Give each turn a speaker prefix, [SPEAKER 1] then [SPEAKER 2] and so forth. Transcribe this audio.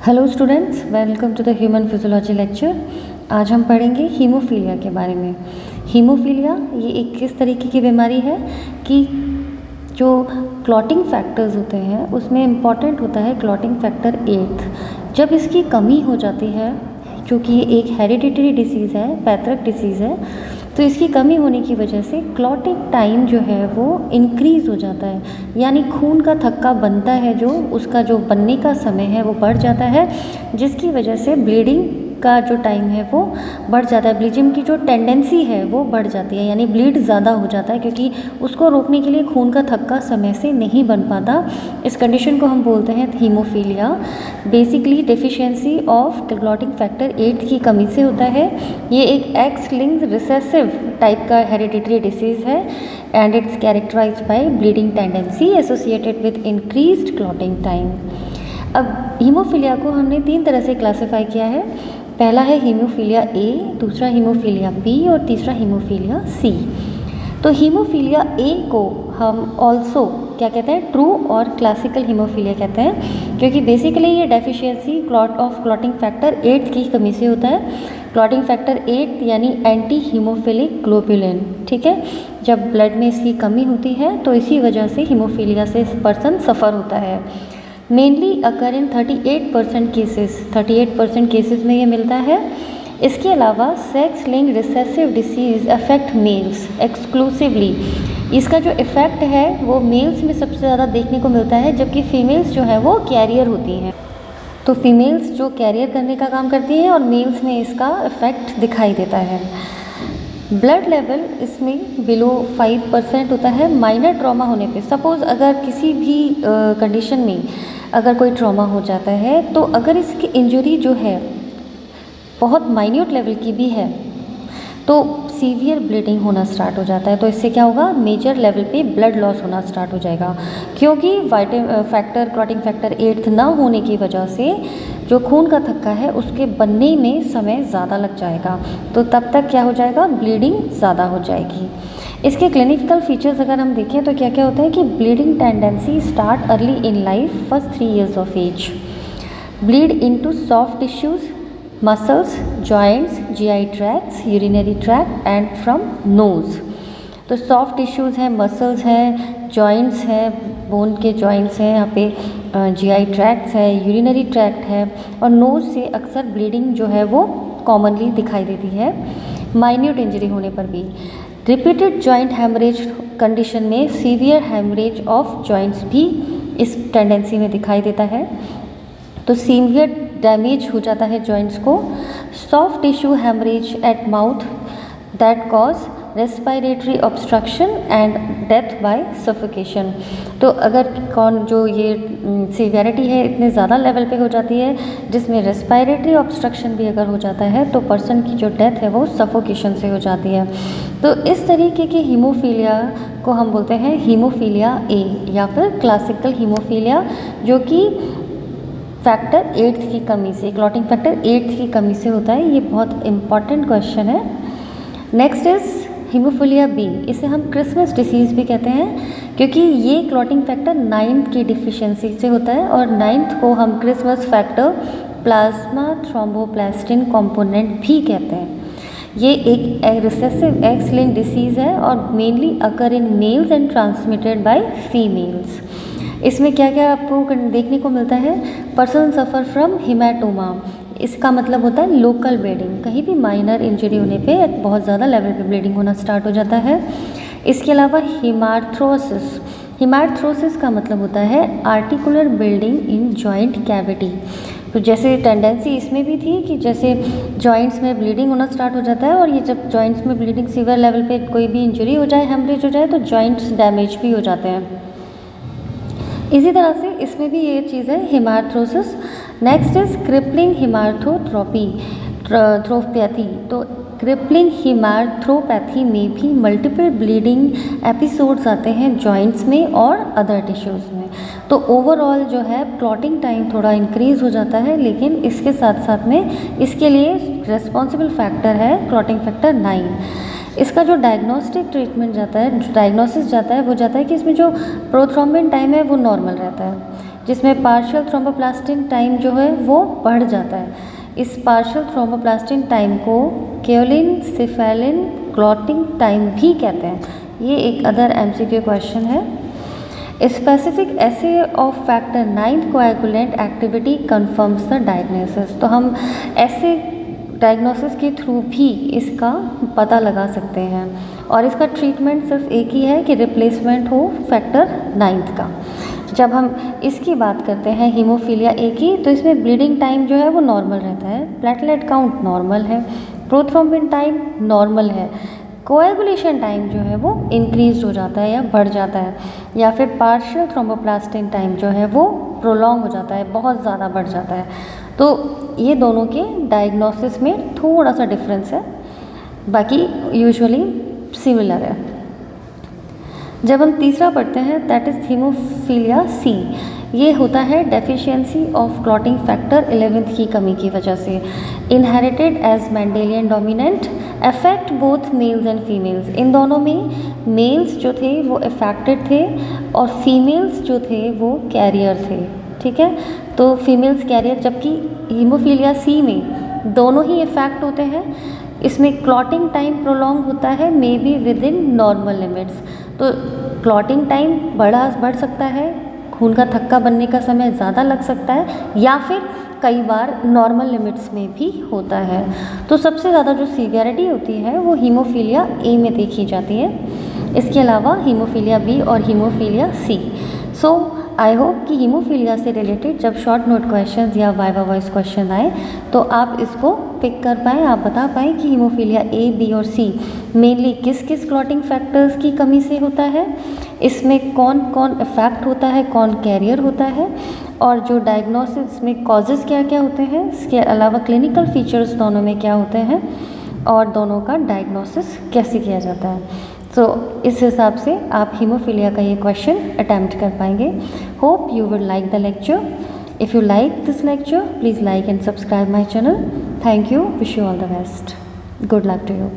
[SPEAKER 1] Hello students, welcome to the human physiology lecture. आज हम पढ़ेंगे हीमोफीलिया के बारे में। हीमोफीलिया ये एक किस तरीके की बीमारी है कि जो क्लॉटिंग फैक्टर्स होते हैं उसमें इम्पॉर्टेंट होता है क्लॉटिंग फैक्टर 8। जब इसकी कमी हो जाती है, क्योंकि ये एक हेरिडिटरी डिसीज़ है, पैतृक डिसीज़ है, तो इसकी कमी होने की वजह से क्लॉटिंग टाइम जो है वो इंक्रीज़ हो जाता है, यानी खून का थक्का बनता है, जो उसका जो बनने का समय है वो बढ़ जाता है, जिसकी वजह से ब्लीडिंग का जो टाइम है वो बढ़ जाता है। ब्लीडिंग की जो टेंडेंसी है वो बढ़ जाती है, यानी ब्लीड ज़्यादा हो जाता है, क्योंकि उसको रोकने के लिए खून का थक्का समय से नहीं बन पाता। इस कंडीशन को हम बोलते हैं haemophilia. Basically deficiency of clotting factor 8 की कमी से होता है। ये एक एक्स लिंक्ड रिसेसिव टाइप का हेरिडिटरी डिसीज़ है and it's characterised by bleeding tendency associated with increased clotting time. अब हीमोफीलिया को हमने 3 तरह से क्लासिफाई किया है। पहला है हीमोफीलिया ए, दूसरा हीमोफीलिया बी और तीसरा हीमोफीलिया सी। तो हीमोफीलिया ए को हम ऑल्सो क्या कहते हैं, ट्रू और क्लासिकल हीमोफीलिया कहते हैं, क्योंकि बेसिकली ये डेफिशिएंसी क्लॉटिंग फैक्टर 8 की कमी से होता है। क्लॉटिंग फैक्टर 8 यानी एंटी हीमोफिलिक ग्लोबुलिन, ठीक है। जब ब्लड में इसकी कमी होती है तो इसी वजह से हीमोफीलिया से पर्सन सफ़र होता है। Mainly occur in 38% cases, 38% cases में ये मिलता है। इसके अलावा sex linked recessive disease affect males exclusively. इसका जो इफ़ेक्ट है वो मेल्स में सबसे ज़्यादा देखने को मिलता है, जबकि फ़ीमेल्स जो है वो कैरियर होती हैं। तो फीमेल्स जो कैरियर करने का काम करती हैं और मेल्स में इसका इफ़ेक्ट दिखाई देता है। ब्लड लेवल इसमें बिलो 5% होता है माइनर ट्रॉमा होने पे। सपोज़ अगर किसी भी कंडीशन में अगर कोई ट्रॉमा हो जाता है, तो अगर इसकी इंजरी जो है बहुत माइन्यूट लेवल की भी है तो सीवियर ब्लीडिंग होना स्टार्ट हो जाता है। तो इससे क्या होगा, मेजर लेवल पे ब्लड लॉस होना स्टार्ट हो जाएगा, क्योंकि क्लॉटिंग फैक्टर 8 ना होने की वजह से जो खून का थक्का है उसके बनने में समय ज़्यादा लग जाएगा। तो तब तक क्या हो जाएगा, ब्लीडिंग ज़्यादा हो जाएगी। इसके क्लिनिकल फीचर्स अगर हम देखें तो क्या क्या होता है कि bleeding tendency start early in life, first 3 years of age, bleed into soft tissues, muscles, joints, GI tracts, urinary tract and from nose. तो सॉफ्ट टिश्यूज़ हैं, मसल्स हैं, जॉइंट्स हैं, बोन के जॉइंट्स हैं, यहाँ पे जीआई ट्रैक्ट्स है, urinary tract है, और नोज़ से अक्सर ब्लीडिंग जो है वो कॉमनली दिखाई देती है, माइन्यूट इंजरी होने पर भी। रिपीटेड जॉइंट हैमरेज कंडीशन में सीवियर हैमरेज ऑफ जॉइंट्स भी इस टेंडेंसी में दिखाई देता है। तो सीवियर डैमेज हो जाता है जॉइंट्स को। Soft tissue haemorrhage at mouth that cause respiratory obstruction and death by suffocation. तो अगर जो ये सीवियरिटी है इतने ज़्यादा लेवल पे हो जाती है जिसमें रेस्पिरेटरी ऑब्स्ट्रक्शन भी अगर हो जाता है तो पर्सन की जो डेथ है वो सफोकेशन से हो जाती है। तो इस तरीके के हीमोफीलिया को हम बोलते हैं हीमोफीलिया ए या फिर क्लासिकल हीमोफीलिया, जो कि फैक्टर 8 की कमी से, क्लॉटिंग फैक्टर 8 की कमी से होता है। ये बहुत इंपॉर्टेंट क्वेश्चन है। Next is haemophilia B. इसे हम क्रिसमस डिसीज़ भी कहते हैं, क्योंकि ये क्लॉटिंग फैक्टर 9 की डिफिशिएंसी से होता है, और 9th को हम Christmas factor plasma thromboplastin component भी कहते हैं। ये एक रिसेसिव एक्स लिंक्ड डिसीज़ है और mainly occur in males and transmitted by females. इसमें क्या क्या आपको देखने को मिलता है, पर्सन सफ़र फ्रॉम हिमेटोमा। इसका मतलब होता है लोकल ब्लीडिंग, कहीं भी माइनर इंजरी होने पे बहुत ज़्यादा लेवल पे ब्लीडिंग होना स्टार्ट हो जाता है। इसके अलावा हिमार्थ्रोसिस, हिमार्थ्रोसिस का मतलब होता है articular building in joint cavity. तो जैसे टेंडेंसी इसमें भी थी कि जैसे जॉइंट्स में ब्लीडिंग होना स्टार्ट हो जाता है, और ये जब जॉइंट्स में ब्लीडिंग सीवियर लेवल पे कोई भी इंजरी हो जाए, हेमरेज हो जाए, तो जॉइंट्स डैमेज भी हो जाते हैं। इसी तरह से इसमें भी ये चीज़ है हिमार्थ्रोसिस। नेक्स्ट इज क्रिपलिंग हिमार्थ्रोट्रोपी थ्रोपैथी। तो क्रिपलिंग हिमार्थ्रोपैथी में भी मल्टीपल ब्लीडिंग एपिसोड्स आते हैं जॉइंट्स में और अदर टिश्यूज़ में। तो ओवरऑल जो है क्लॉटिंग टाइम थोड़ा इंक्रीज़ हो जाता है, लेकिन इसके साथ साथ में इसके लिए रिस्पॉन्सिबल फैक्टर है क्लॉटिंग फैक्टर 9। इसका जो डायग्नोस्टिक ट्रीटमेंट जाता है, डायग्नोसिस जाता है, वो जाता है कि इसमें जो प्रोथ्रोम्बिन टाइम है वो नॉर्मल रहता है, जिसमें पार्शियल थ्रोम्बोप्लास्टिन टाइम जो है वो बढ़ जाता है। इस पार्शियल थ्रोम्बोप्लास्टिन टाइम को क्योलिन सिफेलिन क्लॉटिंग टाइम भी कहते हैं। ये एक अदर MCQ क्वेश्चन है। Specific essay of factor 9 coagulant activity confirms the diagnosis. तो हम ऐसे डायग्नोसिस के थ्रू भी इसका पता लगा सकते हैं और इसका ट्रीटमेंट सिर्फ एक ही है कि रिप्लेसमेंट हो फैक्टर 9 का। जब हम इसकी बात करते हैं हीमोफीलिया ए की, तो इसमें ब्लीडिंग टाइम जो है वो नॉर्मल रहता है, प्लेटलेट काउंट नॉर्मल है, प्रोथ्रोम्बिन टाइम नॉर्मल है, कोएगुलेशन टाइम जो है वो इंक्रीज हो जाता है या बढ़ जाता है, या फिर पार्शियल थ्रोम्बोप्लास्टिन टाइम जो है वो प्रोलॉन्ग हो जाता है, बहुत ज़्यादा बढ़ जाता है। तो ये दोनों के डायग्नोसिस में थोड़ा सा डिफरेंस है, बाकी यूजुअली सिमिलर है। जब हम तीसरा पढ़ते हैं दैट इज़ हीमोफीलिया सी। ये होता है डेफिशिएंसी ऑफ क्लॉटिंग फैक्टर 11 की कमी की वजह से। Inherited as Mendelian dominant, affect both males and females. इन दोनों में मेल्स जो थे वो अफेक्टेड थे और फीमेल्स जो थे वो कैरियर थे, ठीक है। तो फीमेल्स कैरियर, जबकि हीमोफीलिया सी में दोनों ही इफेक्ट होते हैं। इसमें क्लॉटिंग टाइम प्रोलॉन्ग होता है, may be with in normal limits. तो क्लॉटिंग टाइम बढ़ सकता है, खून का थक्का बनने का समय ज़्यादा लग सकता है, या फिर कई बार नॉर्मल लिमिट्स में भी होता है। तो सबसे ज़्यादा जो सीवियरिटी होती है वो हीमोफीलिया ए में देखी जाती है। इसके अलावा हीमोफीलिया बी और haemophilia C. So I hope कि हीमोफीलिया से रिलेटेड जब शॉर्ट नोट क्वेश्चंस या वाइवा वॉइस क्वेश्चन आए तो आप इसको पिक कर पाएँ, आप बता पाएँ कि हीमोफीलिया ए, बी और सी मेनली किस किस क्लॉटिंग फैक्टर्स की कमी से होता है, इसमें कौन कौन इफेक्ट होता है, कौन कैरियर होता है, और जो डायग्नोसिस में कॉजेज़ क्या क्या होते हैं, इसके अलावा क्लिनिकल फीचर्स दोनों में क्या होते हैं और दोनों का डायग्नोसिस कैसे किया जाता है। तो इस हिसाब से आप हीमोफीलिया का ये क्वेश्चन अटैम्प्ट कर पाएंगे। Hope you will like the lecture. If you like this lecture please like and subscribe my channel. Thank you, wish you all the best, good luck to you.